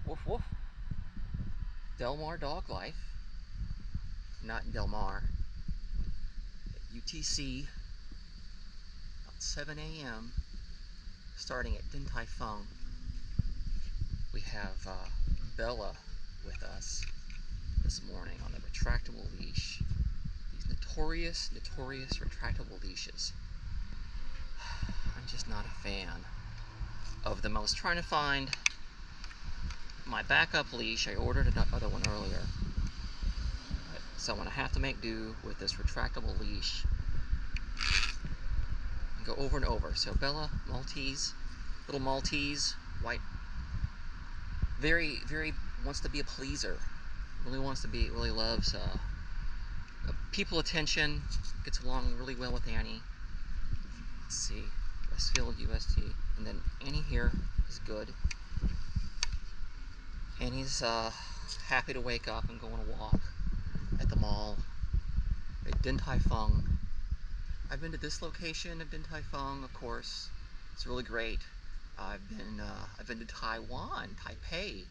Woof woof. Delmar Dog Life. Not in Del Mar. At UTC. About 7 a.m. Starting at Din Tai Fung. We have Bella with us this morning on the retractable leash. These notorious retractable leashes. I'm just not a fan of them. I was trying to find my backup leash. I ordered another one earlier, so I'm going to have to make do with this retractable leash and go over and over. So Bella, Maltese, little Maltese, white, very wants to be a pleaser, really loves people attention, gets along really well with Annie. Let's see, Westfield, UST, and then Annie here is good. Annie's happy to wake up and go on a walk at the mall at Din Tai Fung. I've been to this location of Din Tai Fung, of course. It's really great. I've been to Taiwan, Taipei.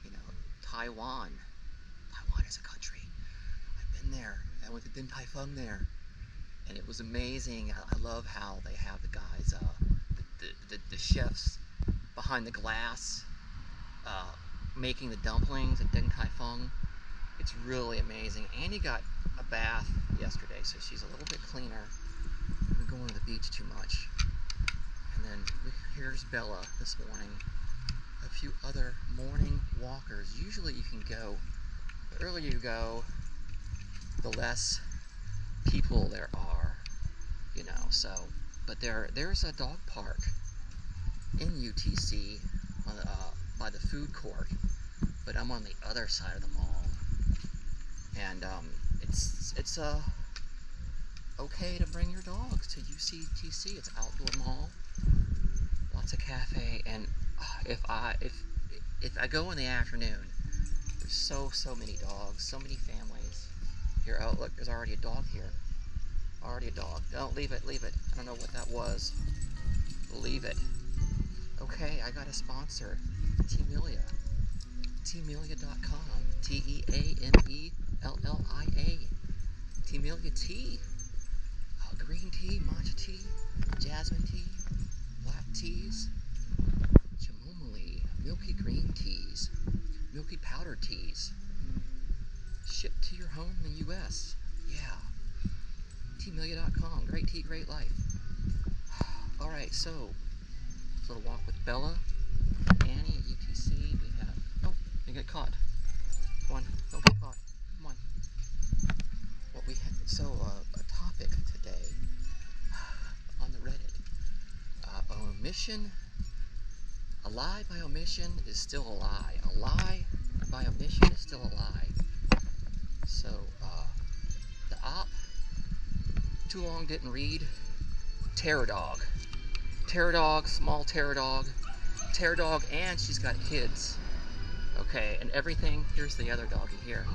You know, Taiwan. Taiwan is a country. I've been there. I went to Din Tai Fung there, and it was amazing. I love how they have the guys, the chefs behind the glass, making the dumplings at Din Tai Fung. It's really amazing. Annie got a bath yesterday, so she's a little bit cleaner. We've been going to the beach too much. And then here's Bella this morning. A few other morning walkers. Usually you can go, the earlier you go, the less people there are, you know. So, but there's a dog park in UTC by the food court, but I'm on the other side of the mall, and it's okay to bring your dogs to UTC. It's an outdoor mall, lots of cafe, and if I go in the afternoon, there's so many dogs, so many families here. Oh look, there's already a dog here. Already a dog. Don't leave it. I don't know what that was. Leave it. Okay, I got a sponsor. Teamelia. Teamelia.com. Teamelia. Teamelia tea. Green tea, matcha tea, jasmine tea, black teas, chamomile, milky green teas, milky powder teas. Shipped to your home in the US. Yeah. Teamelia.com. Great tea, great life. Alright, so a little walk with Bella, Annie at UTC. We have, oh, you get caught. Come on, don't get caught. Come on. What we had, so a topic today on the Reddit. Omission. A lie by omission is still a lie. A lie by omission is still a lie. So, the op, too long didn't read. Terror dog. Terror dog, small terror dog. Terror dog, and she's got kids. Okay, and everything. Here's the other doggy here.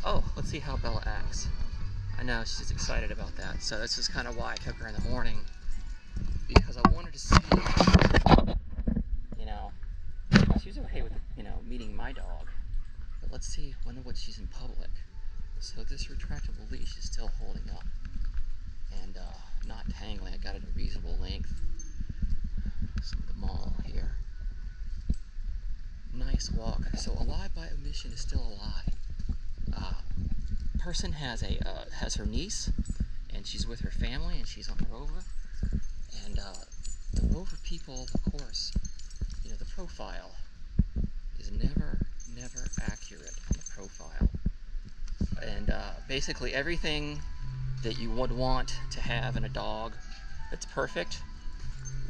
Oh, let's see how Bella acts. I know, she's excited about that. So this is kind of why I took her in the morning. Because I wanted to see, you know, she's okay with, you know, meeting my dog. But let's see when she's in public. So this retractable leash is still holding up. And not tangling. I got it at a reasonable length. Some of the mall here. Nice walk. So a lie by omission is still a lie. Person has her niece, and she's with her family, and she's on the Rover. And the Rover people, of course, you know, the profile is never accurate on the profile. And basically everything that you would want to have in a dog that's perfect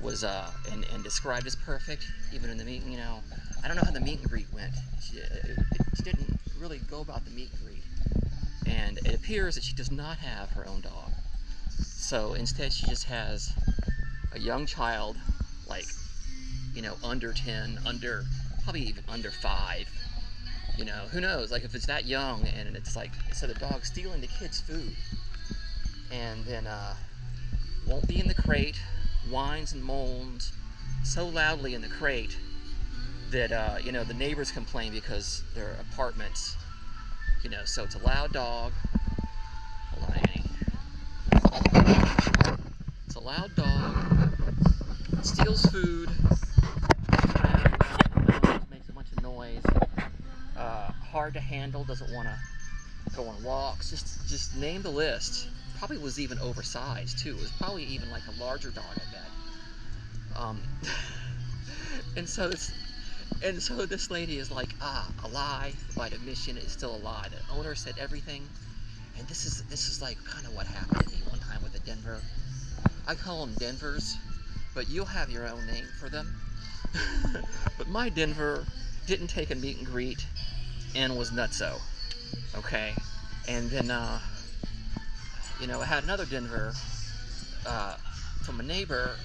was and described as perfect, even in the meet. You know, I don't know how the meet and greet went. She didn't really go about the meet and greet, and it appears that she does not have her own dog. So instead, she just has a young child, like, you know, under 10, probably even under 5. You know, who knows? Like, if it's that young, and it's like, so the dog's stealing the kid's food, and then won't be in the crate, whines and moans so loudly in the crate that, you know, the neighbors complain because they're apartments, you know, so it's a loud dog. Hold on, Annie. It's a loud dog, steals food, makes a bunch of noise, hard to handle, doesn't want to go on walks, just name the list. Probably was even oversized too. It was probably even like a larger dog, I bet. And so this lady is like, a lie by Omission is still a lie. The owner said everything, and this is like kind of what happened to me one time with a Denver. I call them Denvers, but you'll have your own name for them. But my Denver didn't take a meet and greet and was nutso, okay? And then, you know, I had another Denver from a neighbor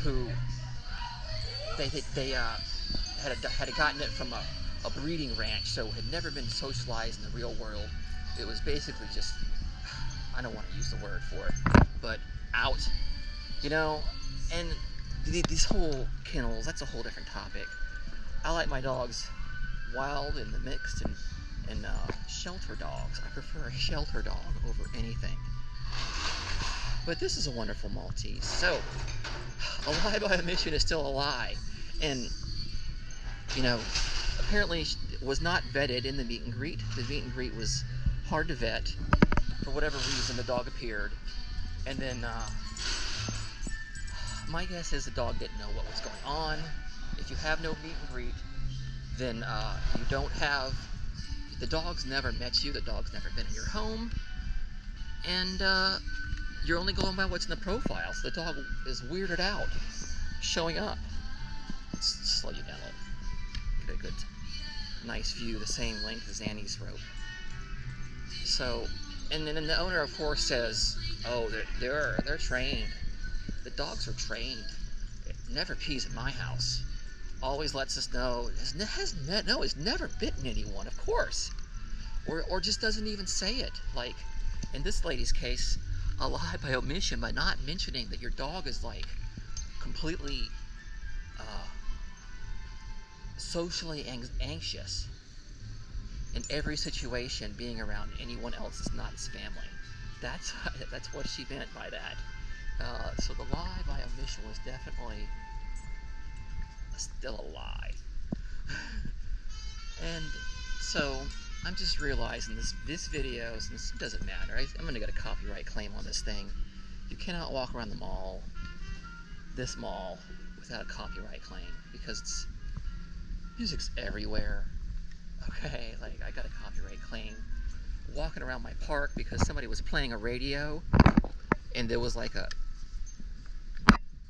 who they had gotten it from a breeding ranch, so had never been socialized in the real world. It was basically just, I don't want to use the word for it, but out, you know. And these whole kennels, that's a whole different topic. I like my dogs wild and mixed and shelter dogs. I prefer a shelter dog over anything. But this is a wonderful Maltese. So, a lie by Omission is still a lie. And, you know, apparently was not vetted in the meet and greet. The meet and greet was hard to vet. For whatever reason, the dog appeared. And then, my guess is the dog didn't know what was going on. If you have no meet and greet, then you don't have, the dog's never met you, the dog's never been in your home, and you're only going by what's in the profile, so the dog is weirded out showing up. Let's slow you down a little. Get a good, nice view, the same length as Annie's rope. So, and then the owner, of course, says, oh, they're trained. The dogs are trained. It never pees at my house. Always lets us know. It's never bitten anyone, of course. Or just doesn't even say it. Like, in this lady's case, a lie by Omission by not mentioning that your dog is, like, completely socially anxious in every situation, being around anyone else that's not his family. That's what she meant by that. So the lie by Omission was definitely still a lie. And so I'm just realizing this video, since it doesn't matter, I'm going to get a copyright claim on this thing. You cannot walk around the mall, this mall, without a copyright claim, because music's everywhere. Okay, like, I got a copyright claim walking around my park because somebody was playing a radio and there was like a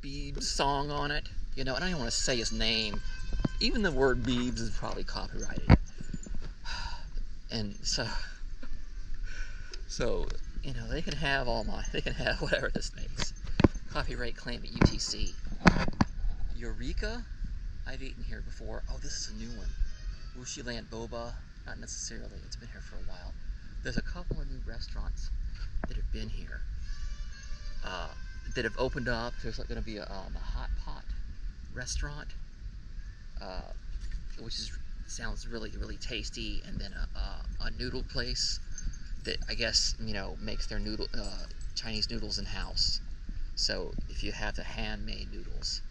Biebs song on it, you know. I don't even want to say his name. Even the word Biebs is probably copyrighted. And so you know, they can have whatever this makes. Copyright claim at UTC. Eureka? I've eaten here before. Oh, this is a new one. Wushiland Boba. Not necessarily. It's been here for a while. There's a couple of new restaurants that have been here. That have opened up. There's like going to be a hot pot restaurant, which sounds really, really tasty, and then a noodle place that I guess, you know, makes their Chinese noodles in house. So if you have the handmade noodles,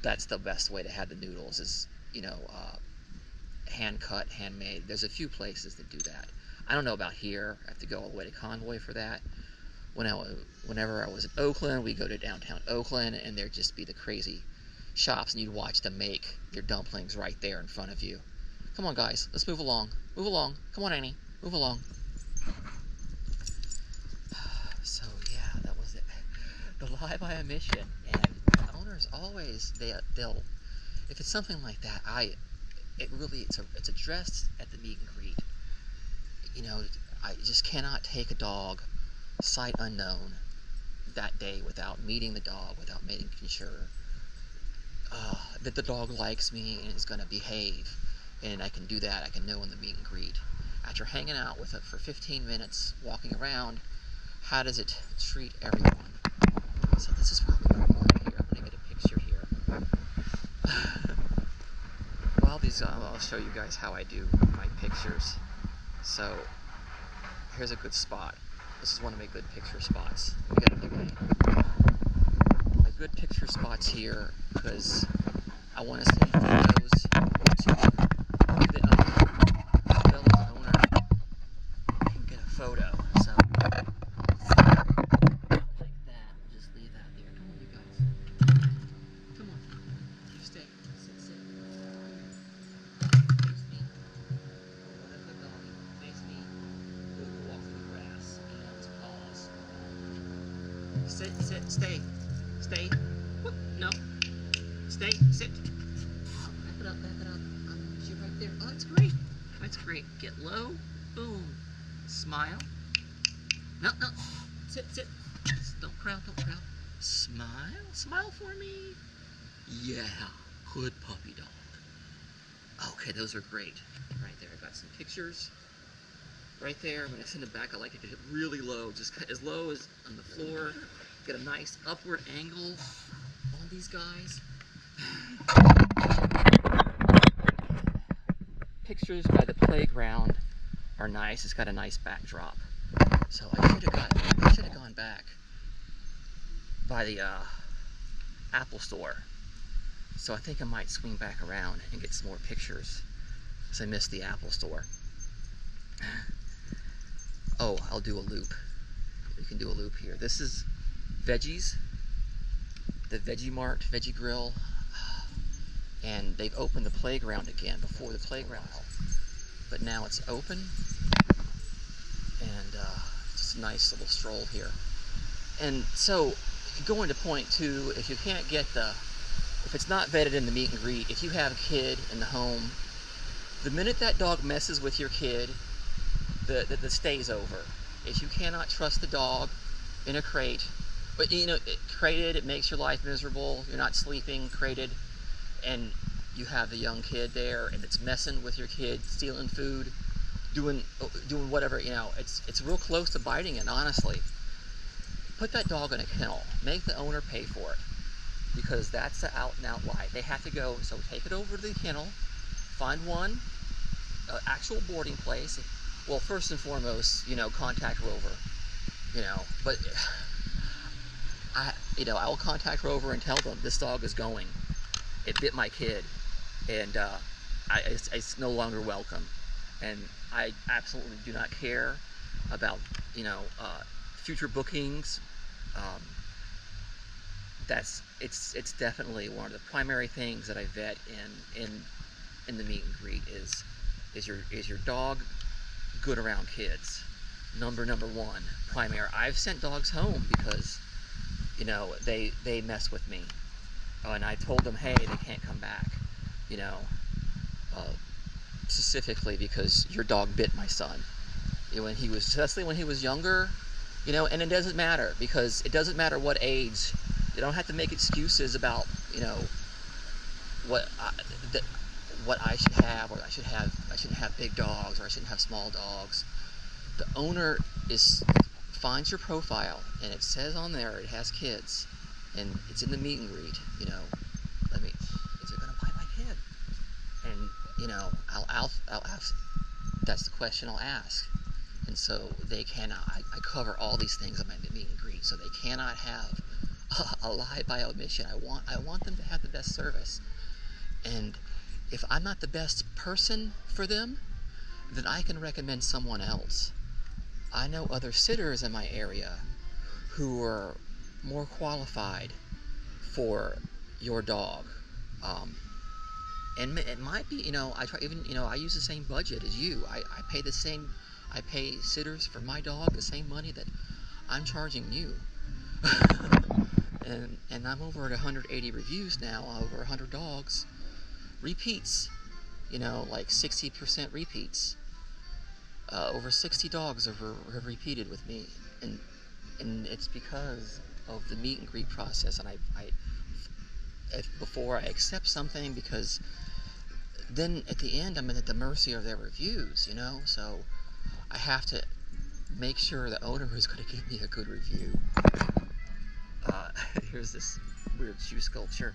that's the best way to have the noodles, is, you know, hand cut, handmade. There's a few places that do that. I don't know about here. I have to go all the way to Convoy for that. Whenever I was in Oakland, we go to downtown Oakland, and there'd just be the crazy shops, and you'd watch them make your dumplings right there in front of you. Come on, guys, let's move along. Move along. Come on, Annie. Move along. So yeah, that was it. The lie by Omission. And the owners always, they'll, if it's something like that, it's addressed at the meet and greet. You know, I just cannot take a dog sight unknown that day without meeting the dog, without making sure that the dog likes me and is going to behave. And I can do that. I can know in the meet and greet. After hanging out with it for 15 minutes, walking around, how does it treat everyone? So this is probably recording here. I'm going to get a picture here. these, I'll show you guys how I do my pictures. So here's a good spot. This is one of my good picture spots. We got my good picture spots here because I want to send photos to the owner. The owner can get a photo. So like that. Just leave that there. Come on, you guys. Come on. You stay. Sit. Face me. What a good doggy. Face me. Go walk through the grass. And it's Paws. Sit. Stay. Whoop. No. Stay. Sit. Back it up. You're right there. Oh, that's great. That's great. Get low. Boom. Smile. No. Sit. Don't crowd. Smile for me. Yeah. Good puppy dog. Okay, those are great. Right there. I got some pictures. Right there. When I send it back, I like to get it really low. Just as low as on the floor. Get a nice upward angle on these guys. Pictures by the playground are nice. It's got a nice backdrop. So I should have gone back by the Apple store. So I think I might swing back around and get some more pictures because I missed the Apple store. Oh, I'll do a loop. You can do a loop here. This is Veggies, the Veggie Mart, Veggie Grill, and they've opened the playground again. Before the playground, but now it's open, and just a nice little stroll here. And so, going to point two, if you can't get if it's not vetted in the meet and greet, if you have a kid in the home, the minute that dog messes with your kid, the stay's over. If you cannot trust the dog in a crate, but crated, it makes your life miserable. You're not sleeping, crated, and you have the young kid there, and it's messing with your kid, stealing food, doing whatever. It's real close to biting it. Honestly, put that dog in a kennel. Make the owner pay for it, because that's the out and out lie. They have to go. So take it over to the kennel, find one actual boarding place. Well, first and foremost, contact Rover. But I will contact Rover and tell them this dog is going. It bit my kid, and it's no longer welcome. And I absolutely do not care about future bookings. It's definitely one of the primary things that I vet in the meet and greet is your dog good around kids. Number one, primary. I've sent dogs home because they mess with me, and I told them, hey, they can't come back, specifically because your dog bit my son, especially when he was younger, and it doesn't matter, because it doesn't matter what age. You don't have to make excuses about what I should have, or I shouldn't have big dogs, or I shouldn't have small dogs. The owner finds your profile, and it says on there it has kids, and it's in the meet and greet. Is it gonna bite my kid? And I'll ask. That's the question I'll ask. And so they cannot. I cover all these things on my meet and greet, so they cannot have a lie by omission. I want them to have the best service, and if I'm not the best person for them, then I can recommend someone else. I know other sitters in my area who are more qualified for your dog, and it might be, I use the same budget as you. I pay sitters for my dog the same money that I'm charging you. and I'm over at 180 reviews now, over 100 dogs. Repeats, like 60% repeats. Over 60 dogs have repeated with me, and it's because of the meet and greet process. And before I accept something, because then at the end I'm at the mercy of their reviews, so I have to make sure the owner is going to give me a good review. Here's this weird shoe sculpture,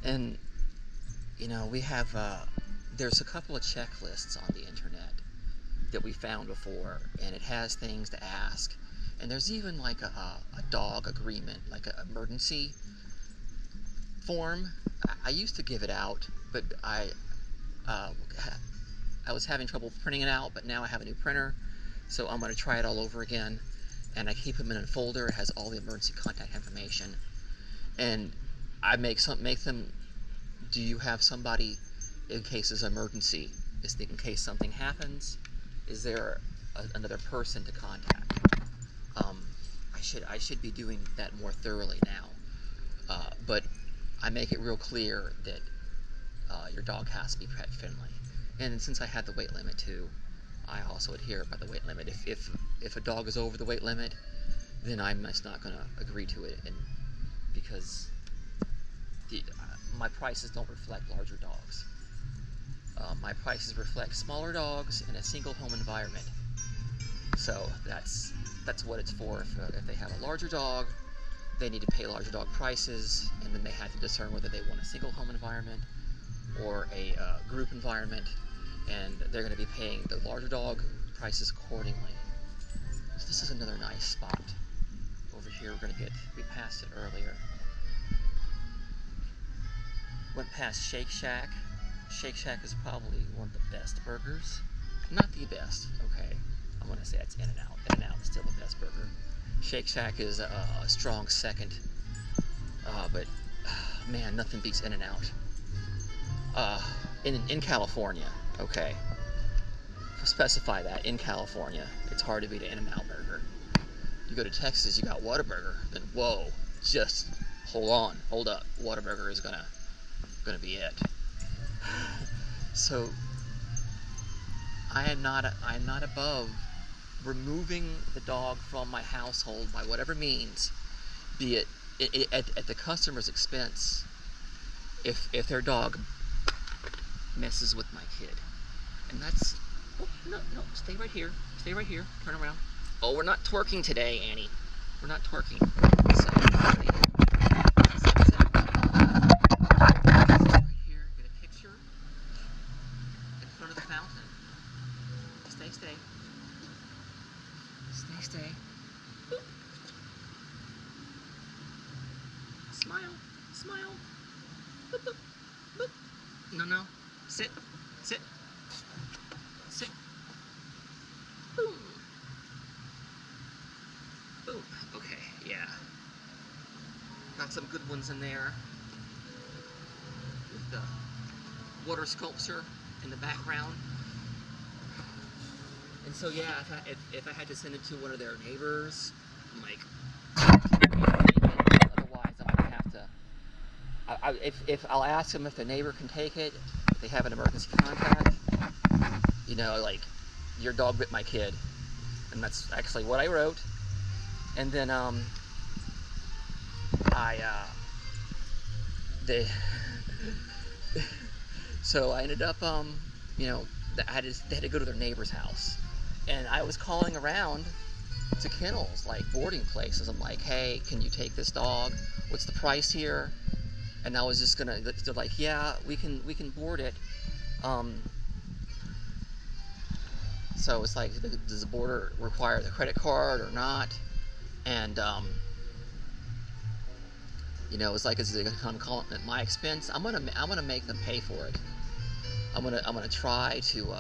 and you know, we have, there's a couple of checklists on the internet that we found before, and it has things to ask. And there's even like a dog agreement, like an emergency form. I used to give it out, but I was having trouble printing it out, but now I have a new printer, so I'm going to try it all over again. And I keep them in a folder. It has all the emergency contact information, and I make them. Do you have somebody in case of emergency? In case something happens, is there another person to contact? I should be doing that more thoroughly now, but I make it real clear that your dog has to be pet friendly. And since I had the weight limit too, I also adhere by the weight limit. If a dog is over the weight limit, then I'm just not going to agree to it, and because my prices don't reflect larger dogs. My prices reflect smaller dogs in a single home environment. So that's what it's for. If they have a larger dog, they need to pay larger dog prices, and then they have to discern whether they want a single home environment or a group environment, and they're going to be paying the larger dog prices accordingly. So this is another nice spot over here. We passed it earlier. Went past Shake Shack. Shake Shack is probably one of the best burgers. Not the best, okay. I'm going to say it's In-N-Out. In-N-Out is still the best burger. Shake Shack is a strong second. But, man, nothing beats In-N-Out. In California, okay. Specify that, in California. It's hard to beat an In-N-Out burger. You go to Texas, you got Whataburger. Then, whoa, just hold up. Whataburger is gonna be it. So I'm not above removing the dog from my household by whatever means, be it at the customer's expense, if their dog messes with my kid. And that's, oh, no, stay right here, turn around. Oh, we're not twerking today, Annie. We're not twerking. So, right here, get a picture in front of the fountain. Stay. Boop. Smile. Boop. No. Sit. Boom. Okay, yeah. Got some good ones in there. With the water sculpture in the background. And so yeah, if I had to send it to one of their neighbors, I'm like, otherwise I'm gonna have to. If I'll ask them if the neighbor can take it, if they have an emergency contact, you know, like, your dog bit my kid, and that's actually what I wrote. And then so I ended up you know, they had to go to their neighbor's house, and I was calling around to kennels, like boarding places. I'm like, hey, can you take this dog? What's the price here? And I was just gonna, they're like, yeah, we can board it. So it's like, does the boarder require the credit card or not? And you know, it's like, is it gonna come at my expense? I'm gonna make them pay for it. I'm gonna try to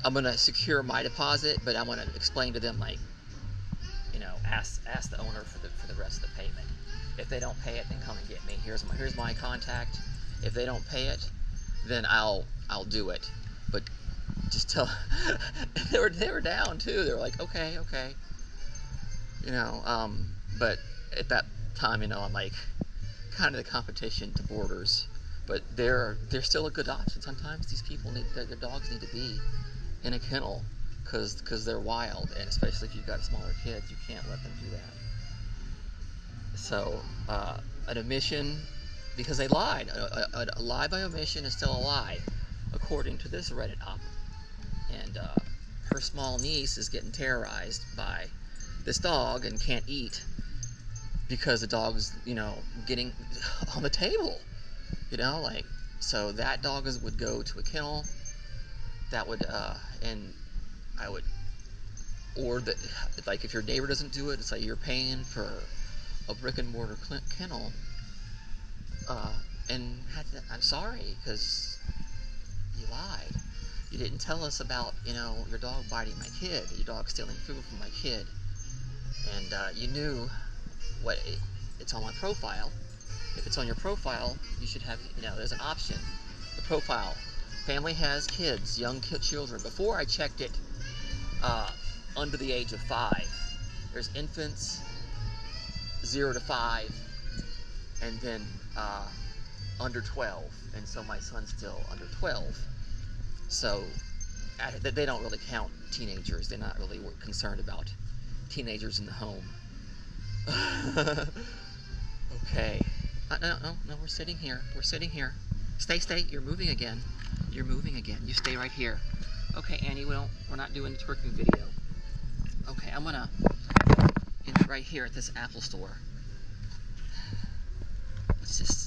I'm gonna secure my deposit, but I'm gonna explain to them, like, you know, ask the owner for the rest of the payment. If they don't pay it, then come and get me. Here's my contact. If they don't pay it, then I'll do it. But just tell they were down too. They were like, okay. You know, but at that time, you know, I'm like kind of the competition to boarders. But they're still a good option. Sometimes these people their dogs need to be in a kennel because they're wild, and especially if you've got smaller kids, you can't let them do that. So an omission, because they lied. A lie by omission is still a lie, according to this Reddit op. And her small niece is getting terrorized by this dog and can't eat because the dog's, you know, getting on the table. You know, like, so that dog would go to a kennel. That would, and I would, or that, like, if your neighbor doesn't do it, it's like you're paying for a brick and mortar kennel, and I'm sorry, because you lied. You didn't tell us about, you know, your dog biting my kid, your dog stealing food from my kid, and you knew what it's on my profile. If it's on your profile, you should have, you know, there's an option. The profile, family has kids, young children. Before I checked it under the age of 5. There's infants, 0 to 5, and then under 12. And so my son's still under 12. So they don't really count teenagers. They're not really concerned about teenagers in the home. Okay. No, we're sitting here. We're sitting here. Stay. You're moving again. You're moving again. You stay right here. Okay, Annie, we're not doing the twerking video. Okay, I'm gonna end it right here at this Apple store. Let's just